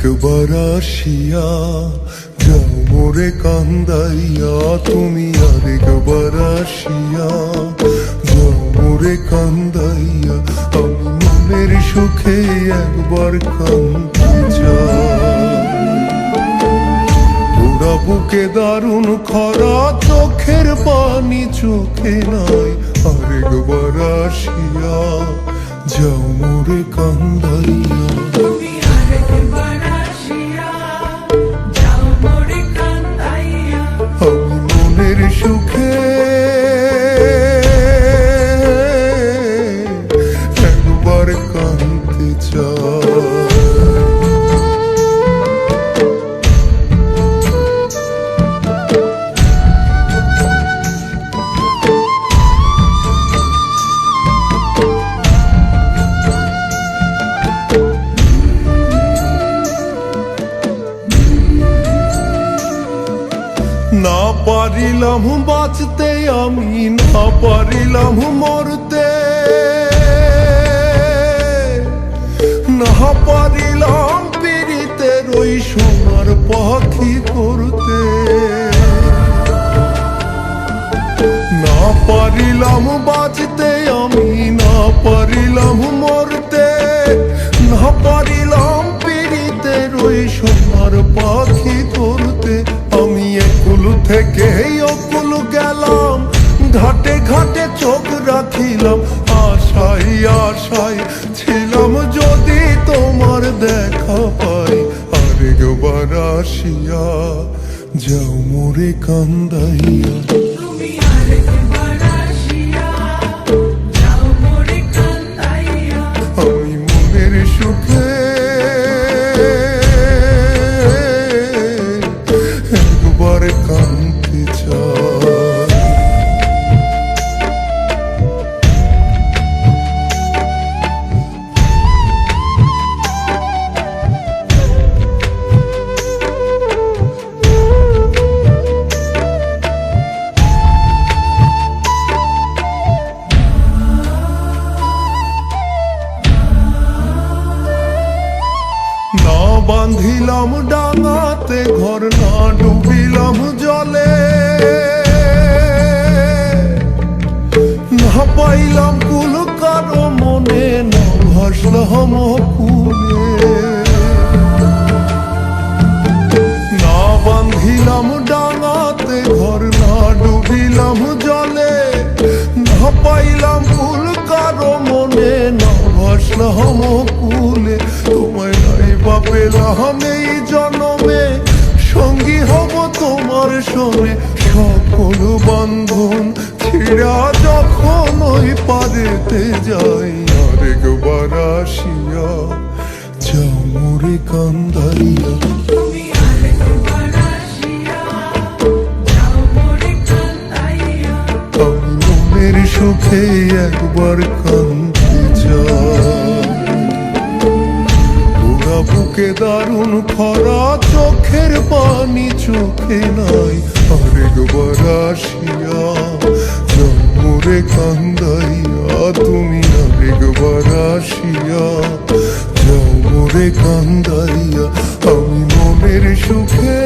আরেকবার আসিয়া যাও মোরে কান্দাইয়া, তুমি আরেকবার আসিয়া যাও মোরে কান্দাইয়া, আমি মনের সুখে একবার কান্দতে চাই। পুরা বুকে দারুণ খরা, চোখের পানি চোখে নাই, আরেকবার আসিয়া যাও মোরে কান্দাইয়া। আমি মনের সুখে একবার কাঁদতে চাই। না পারিলাম বাঁচতে আমি, না পারিলাম মরতে, না পারিলাম পীড়িতের ওই সোনার পাখি করতে, না পারিলাম বাঁচতে আমি, না পারিলাম মরতে, না পারিলাম পীড়িতের ওই সোনার পাখি করতে। আমি একুল থেকে অকুল গেলাম, ঘাটে ঘাটে চোখ রাখিলাম, আশাই আশাই ছিলাম যদি তোমার দেখা পাই, আরেকবার আসিয়া যাও মোরে কান্দাইয়া। আমি মনের সুখে একবার কাঁদতে চাই। না বাঁধিলাম ডাঙাতে ঘর, না ডুবিলাম জলে, না পাইলাম কুল কারো মনে, না ভাসলাম কুলে, না বাঁধিলাম ডাঙাতে ঘর, না ডুবিলাম জলে, না পাইলাম কুল কারো মনে, না ভাসলাম কুলে। তোমায় নাই বা পেলাম এই জন্মে, সঙ্গী হব তোমার সঙ্গে, সকল বন্ধন ছিড়া যখন ওই পারেতে যাই, আরেকবার আসিয়া যাও মোরে কান্দাইয়া। আমি মনের সুখে একবার কাঁদতে চাই। পুরা বুকে দারুণ খরা, চোখের পানি চোখে নাই, আরেকবার আসিয়া যাও মোরে কান্দাইয়া। তুমি আরেকবার আসিয়া যাও মোরে কান্দাইয়া, আমি মনের সুখে